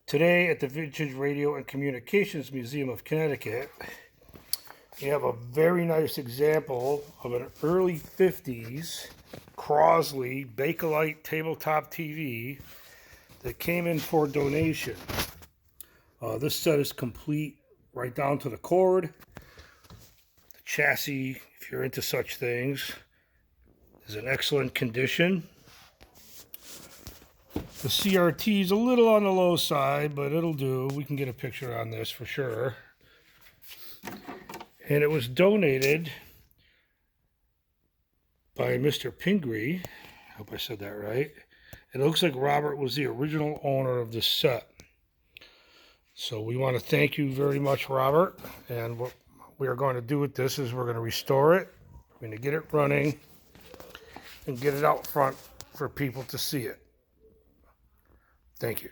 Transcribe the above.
Today at the Vintage Radio and Communications Museum of Connecticut, we have a very nice example of an early 50s Crosley Bakelite tabletop TV that came in for donation. This set is complete right down to the cord. The chassis, if you're into such things, is in excellent condition. The CRT is a little on the low side, but it'll do. We can get a picture on this for sure. And it was donated by Mr. Pingree. I hope I said that right. And it looks like Robert was the original owner of this set. So we want to thank you very much, Robert. And what we are going to do with this is we're going to restore it. We're going to get it running and get it out front for people to see it. Thank you.